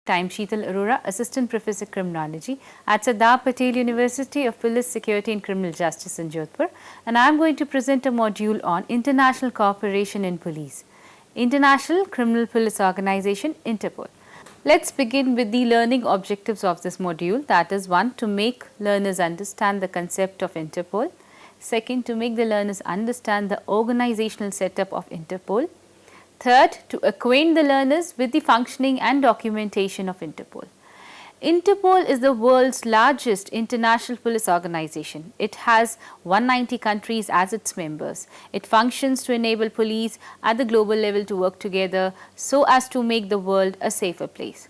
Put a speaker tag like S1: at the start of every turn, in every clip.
S1: I'm Sheetal Arora, Assistant Professor Criminology at Sardar Patel University of Police Security and Criminal Justice in Jodhpur, and I'm going to present a module on International Cooperation in Police, International Criminal Police Organization, Interpol. Let's begin with the learning objectives of this module, that is 1. To make learners understand the concept of Interpol. 2. To make the learners understand the organizational setup of Interpol. 3. To acquaint the learners with the functioning and documentation of Interpol. Interpol is the world's largest international police organization. It has 190 countries as its members. It functions to enable police at the global level to work together so as to make the world a safer place.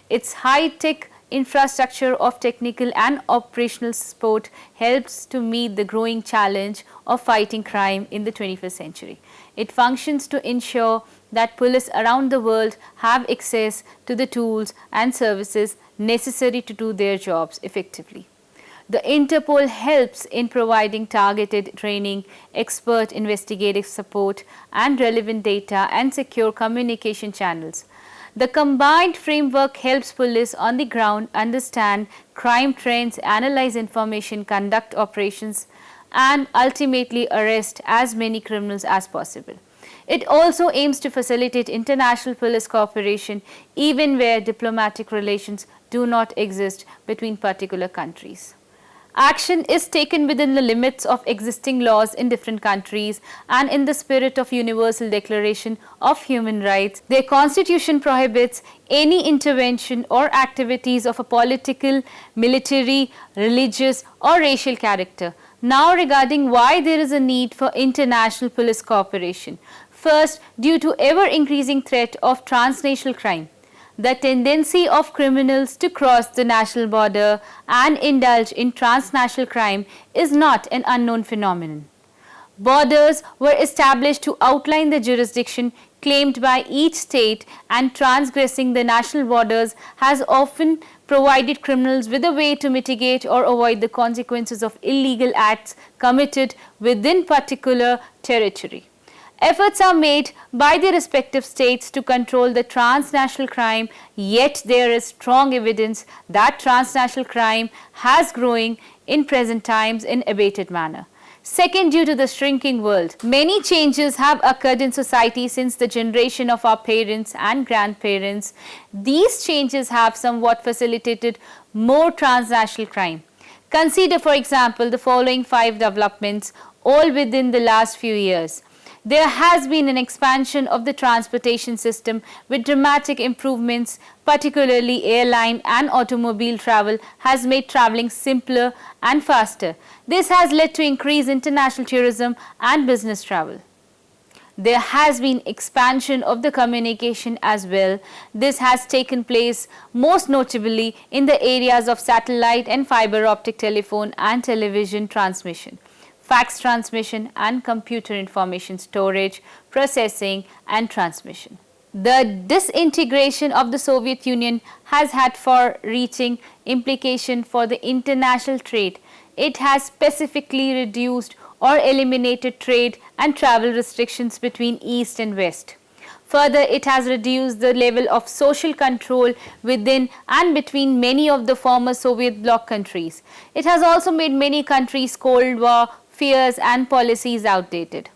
S1: Its high-tech infrastructure of technical and operational support helps to meet the growing challenge of fighting crime in the 21st century. It functions to ensure that police around the world have access to the tools and services necessary to do their jobs effectively. The Interpol helps in providing targeted training, expert investigative support, and relevant data and secure communication channels. The combined framework helps police on the ground understand crime trends, analyze information, conduct operations, and ultimately arrest as many criminals as possible. It also aims to facilitate international police cooperation even where diplomatic relations do not exist between particular countries. Action is taken within the limits of existing laws in different countries and in the spirit of Universal Declaration of Human Rights. Their constitution prohibits any intervention or activities of a political, military, religious or racial character. Now regarding why there is a need for international police cooperation. First, due to ever-increasing threat of transnational crime. The tendency of criminals to cross the national border and indulge in transnational crime is not an unknown phenomenon. Borders were established to outline the jurisdiction claimed by each state, and transgressing the national borders has often provided criminals with a way to mitigate or avoid the consequences of illegal acts committed within particular territory. Efforts are made by the respective states to control the transnational crime, yet there is strong evidence that transnational crime has growing in present times in abated manner. Second, due to the shrinking world, many changes have occurred in society since the generation of our parents and grandparents. These changes have somewhat facilitated more transnational crime. Consider, for example, the following 5 developments, all within the last few years. There has been an expansion of the transportation system with dramatic improvements, particularly airline and automobile travel has made traveling simpler and faster. This has led to increased international tourism and business travel. There has been expansion of the communication as well. This has taken place most notably in the areas of satellite and fiber optic telephone and television transmission, fax transmission and computer information storage, processing and transmission. The disintegration of the Soviet Union has had far-reaching implication for the international trade. It has specifically reduced or eliminated trade and travel restrictions between East and West. Further, it has reduced the level of social control within and between many of the former Soviet bloc countries. It has also made many countries' Cold War fears and policies outdated.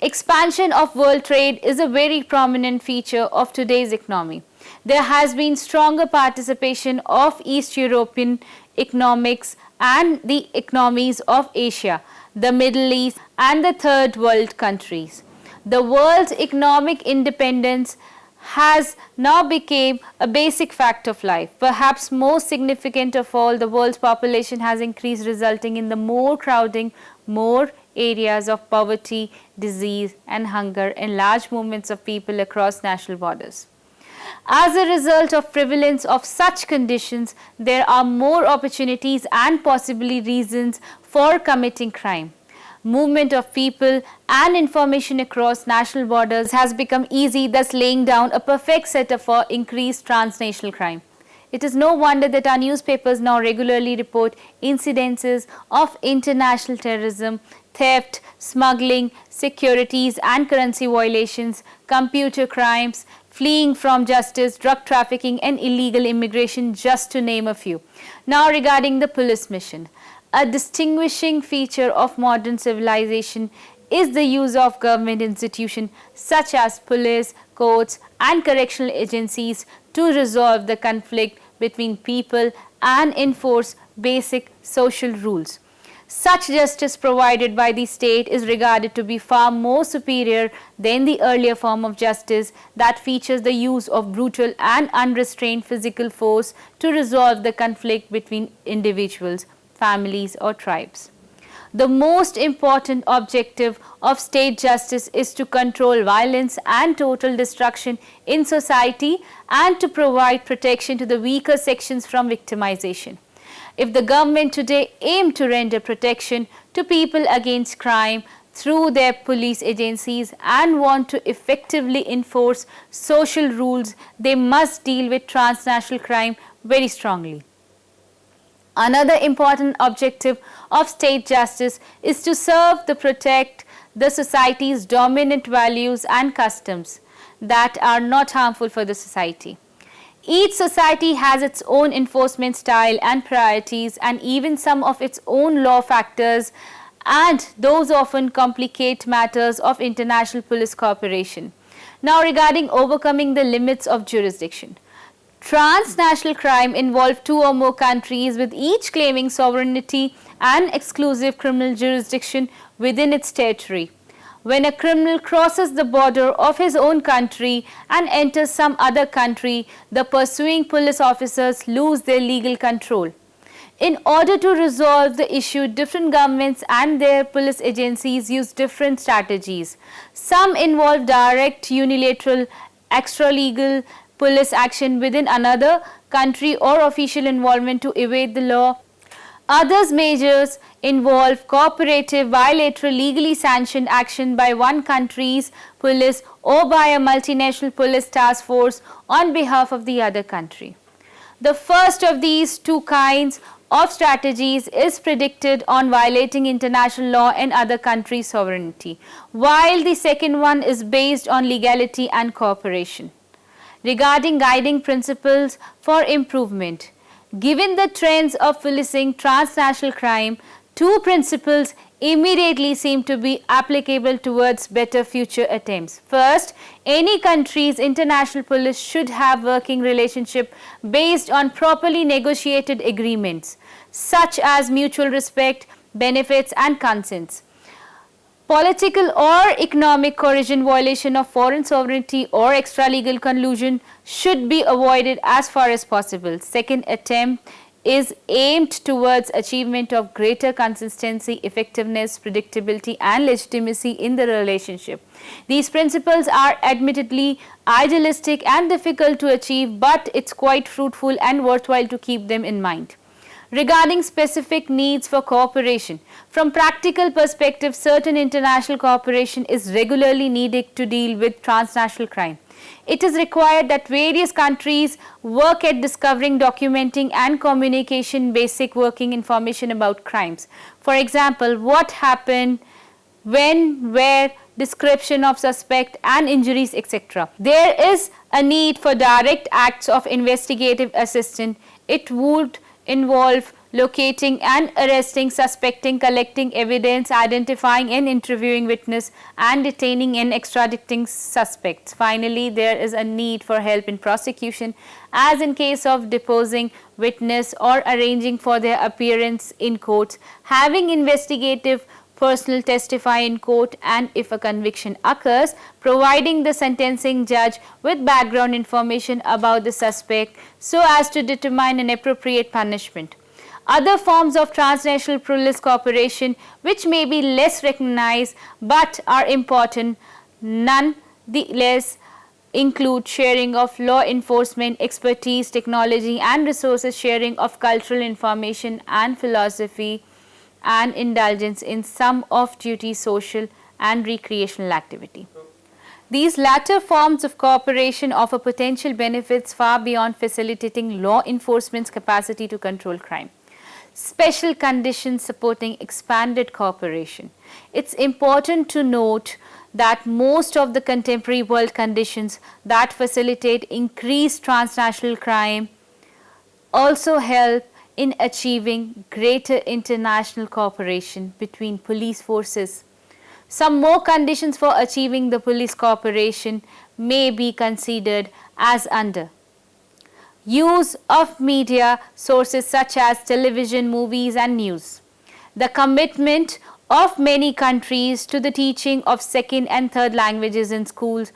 S1: Expansion of world trade is a very prominent feature of today's economy. There has been stronger participation of East European economics and the economies of Asia, the Middle East and the third world countries. The world's economic independence has now become a basic fact of life. Perhaps most significant of all, the world's population has increased, resulting in the more crowding, more areas of poverty, disease and hunger and large movements of people across national borders. As a result of prevalence of such conditions, there are more opportunities and possibly reasons for committing crime. Movement of people and information across national borders has become easy, thus laying down a perfect setup for increased transnational crime. It is no wonder that our newspapers now regularly report incidences of international terrorism, theft, smuggling, securities and currency violations, computer crimes, fleeing from justice, drug trafficking and illegal immigration, just to name a few. Now regarding the police mission. A distinguishing feature of modern civilization is the use of government institutions such as police, courts and correctional agencies to resolve the conflict between people and enforce basic social rules. Such justice provided by the state is regarded to be far more superior than the earlier form of justice that features the use of brutal and unrestrained physical force to resolve the conflict between individuals, families or tribes. The most important objective of state justice is to control violence and total destruction in society and to provide protection to the weaker sections from victimization. If the government today aim to render protection to people against crime through their police agencies and want to effectively enforce social rules, they must deal with transnational crime very strongly. Another important objective of state justice is to serve to protect the society's dominant values and customs that are not harmful for the society. Each society has its own enforcement style and priorities and even some of its own law factors, and those often complicate matters of international police cooperation. Now regarding overcoming the limits of jurisdiction. Transnational crime involves two or more countries with each claiming sovereignty and exclusive criminal jurisdiction within its territory. When a criminal crosses the border of his own country and enters some other country, the pursuing police officers lose their legal control. In order to resolve the issue, different governments and their police agencies use different strategies. Some involve direct, unilateral, extra-legal police action within another country or official involvement to evade the law. Others measures involve cooperative, bilateral, legally sanctioned action by one country's police or by a multinational police task force on behalf of the other country. The first of these two kinds of strategies is predicted on violating international law and other countries' sovereignty, while the second one is based on legality and cooperation. Regarding guiding principles for improvement. Given the trends of policing transnational crime, two principles immediately seem to be applicable towards better future attempts. First, any country's international police should have working relationship based on properly negotiated agreements, such as mutual respect, benefits and consents. Political or economic coercion, violation of foreign sovereignty or extra-legal collusion should be avoided as far as possible. Second attempt is aimed towards achievement of greater consistency, effectiveness, predictability and legitimacy in the relationship. These principles are admittedly idealistic and difficult to achieve, but it's quite fruitful and worthwhile to keep them in mind. Regarding specific needs for cooperation, from practical perspective, certain international cooperation is regularly needed to deal with transnational crime. It is required that various countries work at discovering, documenting and communication basic working information about crimes. For example, what happened, when, where, description of suspect and injuries, etc. There is a need for direct acts of investigative assistance. It would involve locating and arresting, suspecting, collecting evidence, identifying and interviewing witness, and detaining and extraditing suspects. Finally, there is a need for help in prosecution, as in case of deposing witness or arranging for their appearance in court, having investigative personnel testify in court, and if a conviction occurs, providing the sentencing judge with background information about the suspect so as to determine an appropriate punishment. Other forms of transnational police cooperation which may be less recognized but are important nonetheless include sharing of law enforcement expertise, technology and resources, sharing of cultural information and philosophy, and indulgence in some off-duty social and recreational activity. These latter forms of cooperation offer potential benefits far beyond facilitating law enforcement's capacity to control crime. Special conditions supporting expanded cooperation. It's important to note that most of the contemporary world conditions that facilitate increased transnational crime also help in achieving greater international cooperation between police forces. Some more conditions for achieving the police cooperation may be considered as under: use of media sources such as television, movies and news, the commitment of many countries to the teaching of second and third languages in schools,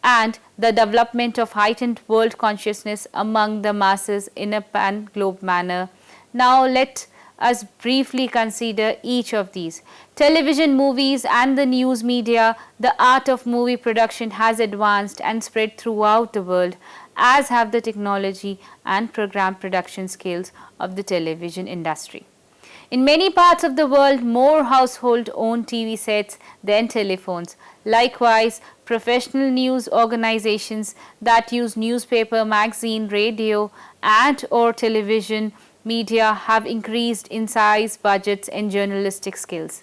S1: and the development of heightened world consciousness among the masses in a pan-globe manner. Now let us briefly consider each of these. Television, movies and the news media. The art of movie production has advanced and spread throughout the world, as have the technology and program production skills of the television industry. In many parts of the world, more households own TV sets than telephones. Likewise, professional news organizations that use newspaper, magazine, radio and or television media have increased in size, budgets and journalistic skills.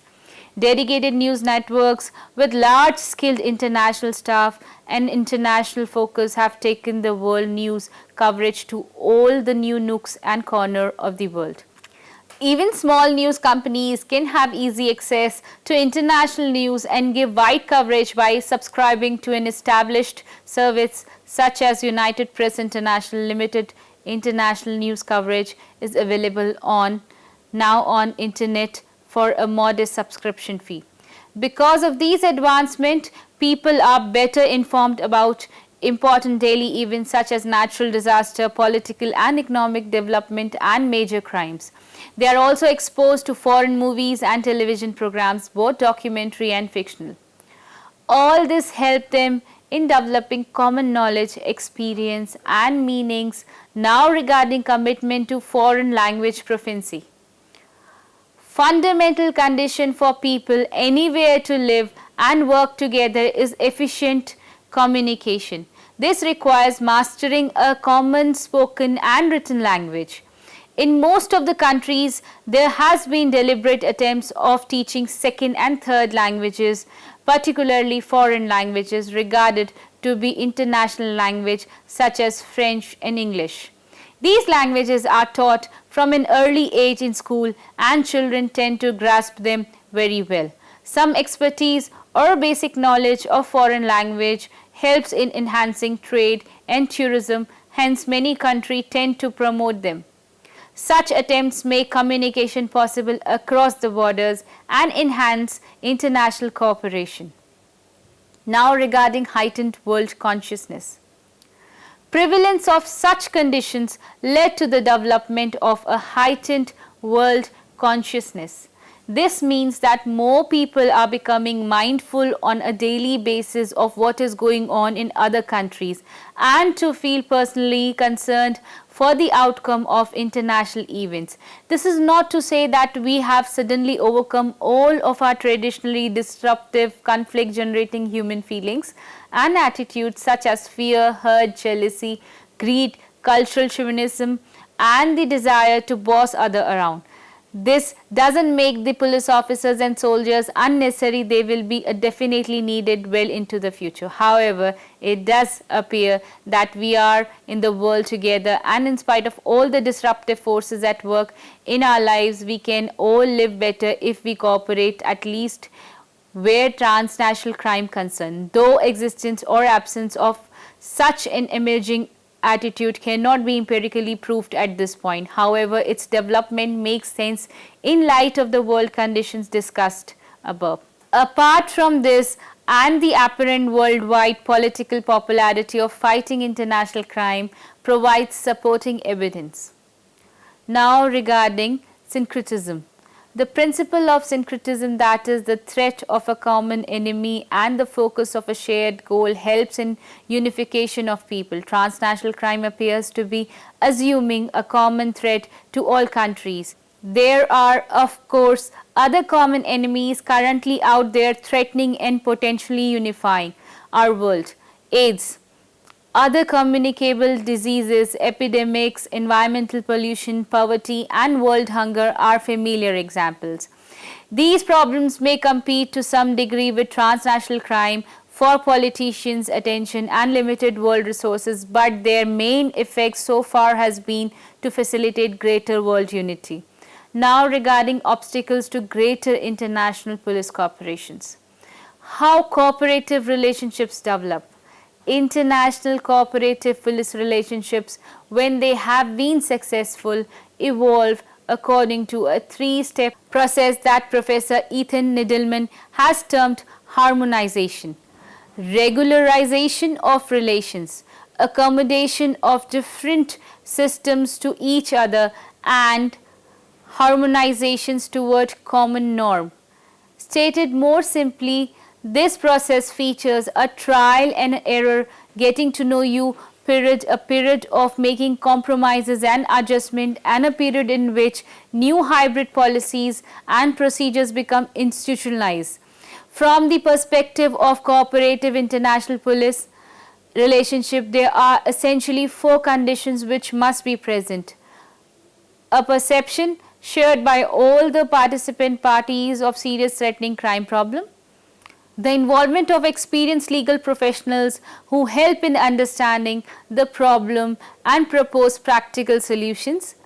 S1: Dedicated news networks with large skilled international staff and international focus have taken the world news coverage to all the new nooks and corners of the world. Even small news companies can have easy access to international news and give wide coverage by subscribing to an established service such as United Press International Limited. International news coverage is available now on internet for a modest subscription fee. Because of these advancements, people are better informed about important daily events such as natural disaster, political and economic development and major crimes. They are also exposed to foreign movies and television programs, both documentary and fictional. All this helps them in developing common knowledge, experience and meanings. Now regarding commitment to foreign language proficiency. Fundamental condition for people anywhere to live and work together is efficient communication. This requires mastering a common spoken and written language. In most of the countries, there has been deliberate attempts of teaching second and third languages, particularly foreign languages regarded to be international language such as French and English. These languages are taught from an early age in school and children tend to grasp them very well. Some expertise or basic knowledge of foreign language helps in enhancing trade and tourism, hence many countries tend to promote them. Such attempts make communication possible across the borders and enhance international cooperation. Now regarding heightened world consciousness. Prevalence of such conditions led to the development of a heightened world consciousness. This means that more people are becoming mindful on a daily basis of what is going on in other countries and to feel personally concerned for the outcome of international events. This is not to say that we have suddenly overcome all of our traditionally disruptive conflict generating human feelings and attitudes such as fear, hurt, jealousy, greed, cultural chauvinism and the desire to boss others around. This doesn't make the police officers and soldiers unnecessary. They will be definitely needed well into the future. However, it does appear that we are in the world together and in spite of all the disruptive forces at work in our lives, we can all live better if we cooperate, at least where transnational crime concerned. Though existence or absence of such an emerging attitude cannot be empirically proved at this point. However, its development makes sense in light of the world conditions discussed above. Apart from this and the apparent worldwide political popularity of fighting international crime provides supporting evidence. Now regarding syncretism. The principle of syncretism, that is the threat of a common enemy and the focus of a shared goal, helps in unification of people. Transnational crime appears to be assuming a common threat to all countries. There are, of course, other common enemies currently out there threatening and potentially unifying our world. AIDS, other communicable diseases, epidemics, environmental pollution, poverty and world hunger are familiar examples. These problems may compete to some degree with transnational crime for politicians' attention and limited world resources, but their main effect so far has been to facilitate greater world unity. Now regarding obstacles to greater international police cooperations. How cooperative relationships develop. International cooperative police relationships, when they have been successful, evolve according to a three-step process that Professor Ethan Nidelman has termed harmonization, regularization of relations, accommodation of different systems to each other, and harmonizations toward common norm. Stated more simply, this process features a trial and error, getting to know you period, a period of making compromises and adjustment, and a period in which new hybrid policies and procedures become institutionalized. From the perspective of cooperative international police relationship, there are essentially four conditions which must be present. A perception shared by all the participant parties of serious threatening crime problem, the involvement of experienced legal professionals who help in understanding the problem and propose practical solutions,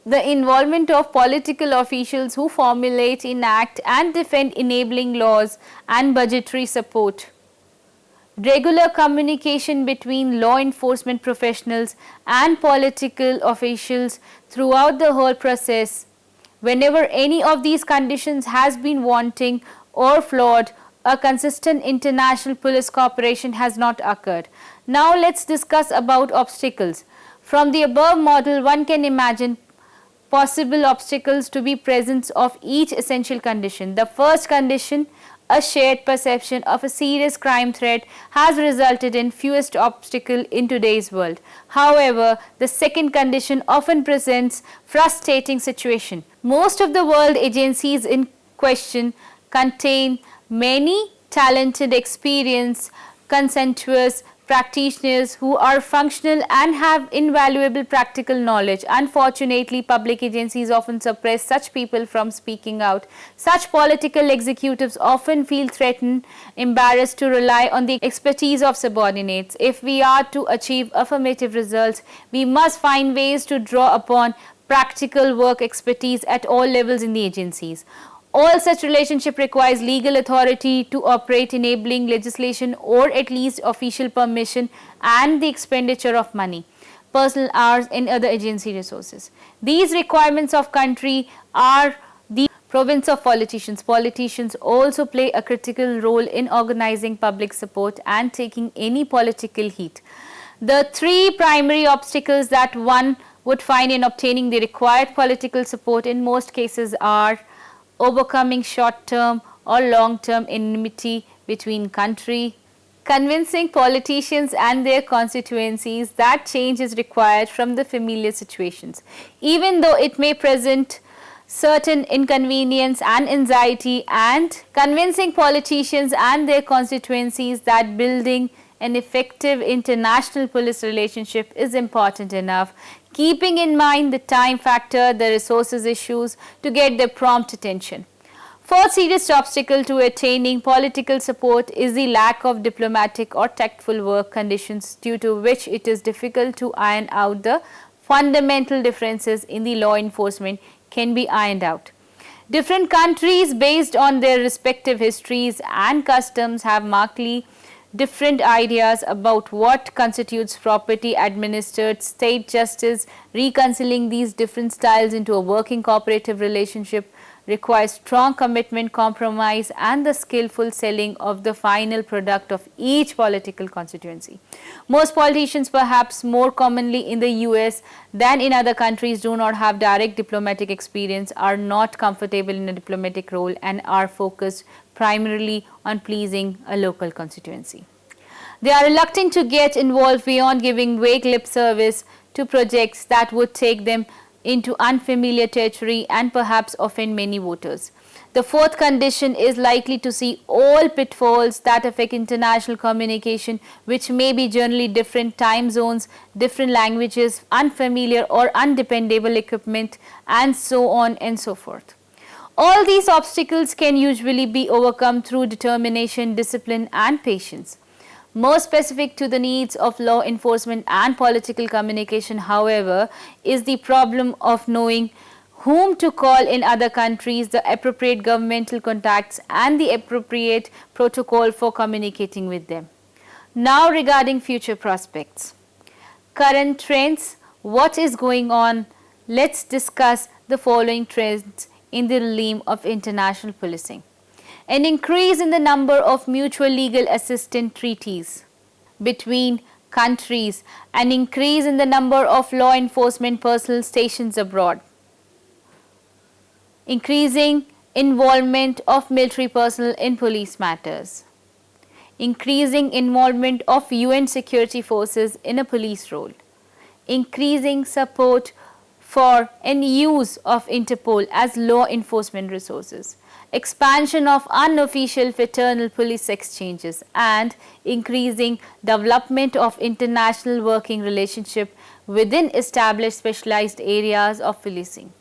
S1: the involvement of political officials who formulate, enact and defend enabling laws and budgetary support, regular communication between law enforcement professionals and political officials throughout the whole process. Whenever any of these conditions has been wanting or flawed, a consistent international police cooperation has not occurred. Now let's discuss about obstacles. From the above model, one can imagine possible obstacles to be presence of each essential condition. The first condition, a shared perception of a serious crime threat, has resulted in fewest obstacle in today's world. However, the second condition often presents frustrating situation. Most of the world agencies in question contain many talented, experienced, conscientious practitioners who are functional and have invaluable practical knowledge. Unfortunately, public agencies often suppress such people from speaking out. Such political executives often feel threatened, embarrassed to rely on the expertise of subordinates. If we are to achieve affirmative results, we must find ways to draw upon practical work expertise at all levels in the agencies. All such relationship requires legal authority to operate, enabling legislation or at least official permission, and the expenditure of money, personal hours and other agency resources. These requirements of country are the province of politicians. Politicians also play a critical role in organizing public support and taking any political heat. The three primary obstacles that one would find in obtaining the required political support in most cases are overcoming short-term or long-term enmity between country, convincing politicians and their constituencies that change is required from the familiar situations, even though it may present certain inconvenience and anxiety, and convincing politicians and their constituencies that building an effective international police relationship is important enough, keeping in mind the time factor, the resources issues, to get their prompt attention. Fourth serious obstacle to attaining political support is the lack of diplomatic or tactful work conditions, due to which it is difficult to iron out the fundamental differences in the law enforcement can be ironed out. Different countries, based on their respective histories and customs, have markedly different ideas about what constitutes property administered state justice. Reconciling these different styles into a working cooperative relationship requires strong commitment, compromise and the skillful selling of the final product of each political constituency. Most politicians, perhaps more commonly in the US than in other countries, do not have direct diplomatic experience, are not comfortable in a diplomatic role, and are focused primarily on pleasing a local constituency. They are reluctant to get involved beyond giving vague lip service to projects that would take them into unfamiliar territory and perhaps offend many voters. The fourth condition is likely to see all pitfalls that affect international communication, which may be generally different time zones, different languages, unfamiliar or undependable equipment, and so on and so forth. All these obstacles can usually be overcome through determination, discipline, and patience. More specific to the needs of law enforcement and political communication, however, is the problem of knowing whom to call in other countries, the appropriate governmental contacts, and the appropriate protocol for communicating with them. Now, regarding future prospects, current trends, what is going on? Let's discuss the following trends in the realm of international policing. An increase in the number of mutual legal assistance treaties between countries, an increase in the number of law enforcement personnel stationed abroad, increasing involvement of military personnel in police matters, increasing involvement of UN security forces in a police role, increasing support for and use of Interpol as law enforcement resources, expansion of unofficial fraternal police exchanges, and increasing development of international working relationship within established specialized areas of policing.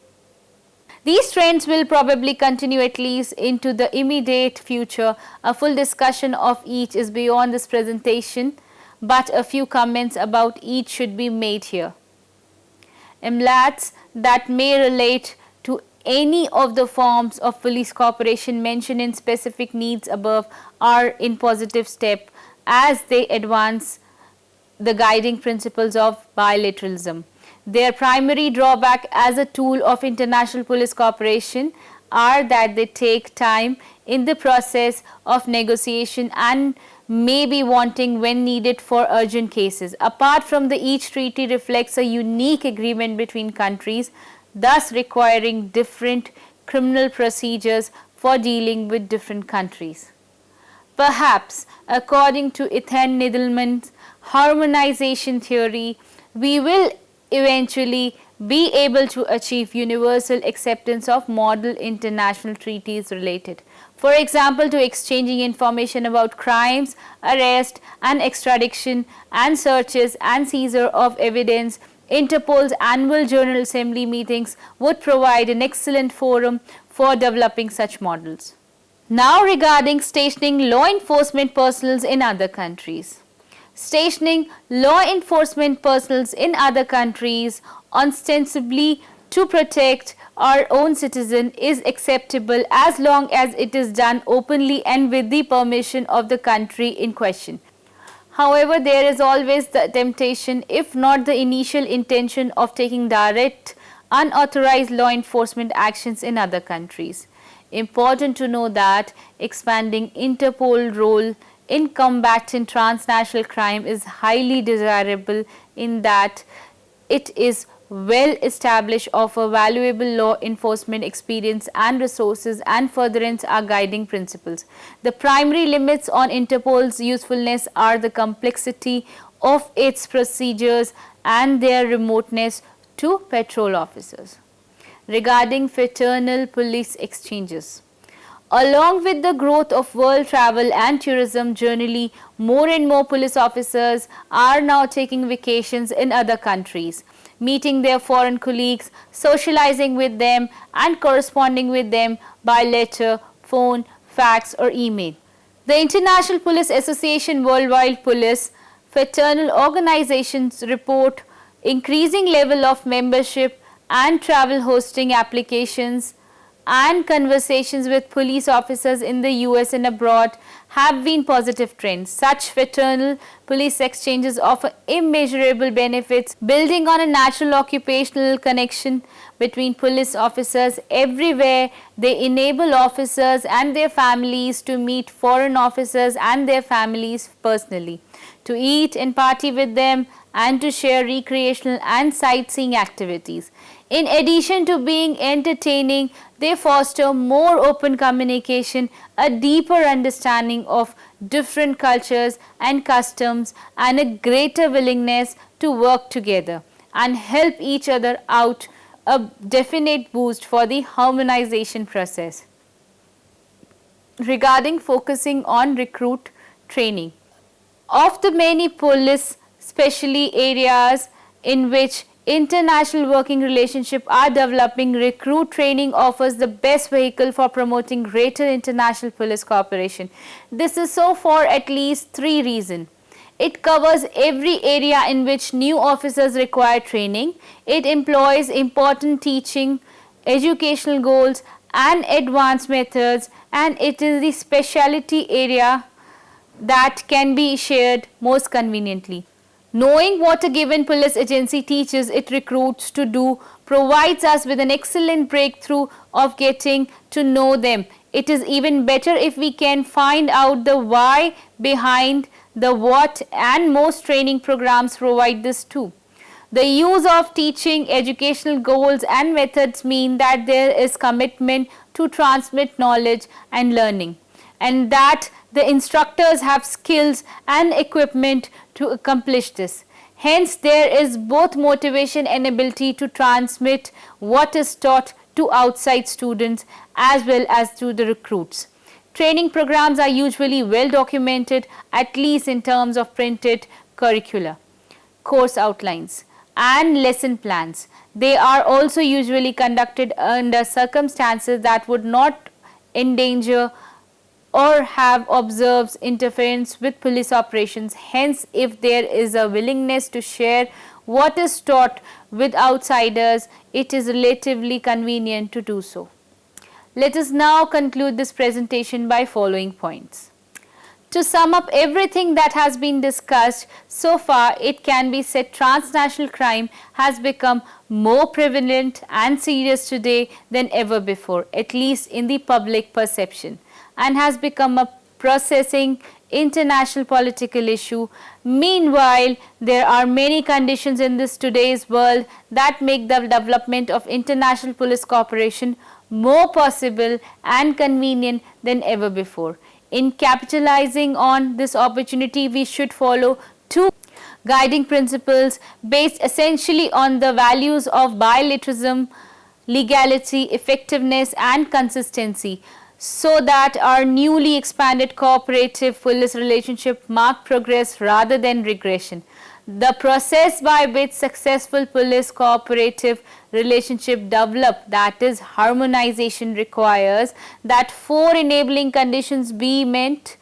S1: These trends will probably continue at least into the immediate future. A full discussion of each is beyond this presentation, but a few comments about each should be made here. MLATs that may relate to any of the forms of police cooperation mentioned in specific needs above are in positive step as they advance the guiding principles of bilateralism. Their primary drawback as a tool of international police cooperation are that they take time in the process of negotiation and may be wanting when needed for urgent cases. Apart from the each treaty reflects a unique agreement between countries, thus requiring different criminal procedures for dealing with different countries. Perhaps, according to Ethan Nidelman's harmonization theory, we will eventually be able to achieve universal acceptance of model international treaties related, for example, to exchanging information about crimes, arrest and extradition and searches and seizure of evidence. Interpol's annual General Assembly meetings would provide an excellent forum for developing such models. Now, regarding stationing law enforcement personnel in other countries. Stationing law enforcement personnel in other countries ostensibly to protect our own citizen is acceptable as long as it is done openly and with the permission of the country in question. However, there is always the temptation, if not the initial intention, of taking direct unauthorized law enforcement actions in other countries. Important to know that expanding Interpol role in combating transnational crime is highly desirable in that it is well established, offer valuable law enforcement experience and resources, and furtherance are guiding principles. The primary limits on Interpol's usefulness are the complexity of its procedures and their remoteness to patrol officers. Regarding fraternal police exchanges. Along with the growth of world travel and tourism, generally, more and more police officers are now taking vacations in other countries, meeting their foreign colleagues, socializing with them and corresponding with them by letter, phone, fax or email. The International Police Association Worldwide Police Fraternal Organizations report increasing level of membership and travel hosting applications and conversations with police officers in the US and abroad have been positive trends. Such fraternal police exchanges offer immeasurable benefits, building on a natural occupational connection between police officers everywhere. They enable officers and their families to meet foreign officers and their families personally, to eat and party with them, and to share recreational and sightseeing activities. In addition to being entertaining, they foster more open communication, a deeper understanding of different cultures and customs, and a greater willingness to work together and help each other out, a definite boost for the harmonization process. Regarding focusing on recruit training. Of the many police, especially areas in which International working relationship are developing. Recruit training offers the best vehicle for promoting greater international police cooperation. This is so for at least 3 reasons. It covers every area in which new officers require training. It employs important teaching, educational goals and advanced methods, and it is the specialty area that can be shared most conveniently. Knowing what a given police agency teaches its recruits to do provides us with an excellent breakthrough of getting to know them. It is even better if we can find out the why behind the what, and most training programs provide this too. The use of teaching, educational goals and methods mean that there is commitment to transmit knowledge and learning, and that the instructors have skills and equipment to accomplish this. Hence, there is both motivation and ability to transmit what is taught to outside students as well as to the recruits. Training programs are usually well documented, at least in terms of printed curricula, course outlines and lesson plans. They are also usually conducted under circumstances that would not endanger or have observed interference with police operations. Hence, if there is a willingness to share what is taught with outsiders, it is relatively convenient to do so. Let us now conclude this presentation by following points. To sum up everything that has been discussed so far, it can be said transnational crime has become more prevalent and serious today than ever before, at least in the public perception, and has become a processing international political issue. Meanwhile, there are many conditions in this today's world that make the development of international police cooperation more possible and convenient than ever before. In capitalizing on this opportunity, we should follow 2 guiding principles based essentially on the values of bilateralism, legality, effectiveness and consistency, so that our newly expanded cooperative police relationship mark progress rather than regression. The process by which successful police cooperative relationship develop, that is harmonization, requires that 4 enabling conditions be met,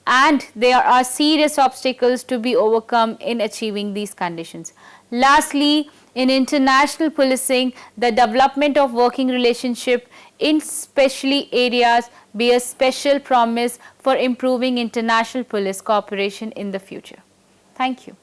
S1: and there are serious obstacles to be overcome in achieving these conditions. Lastly, in international policing, the development of working relationship in specially areas bears special promise for improving international police cooperation in the future. Thank you.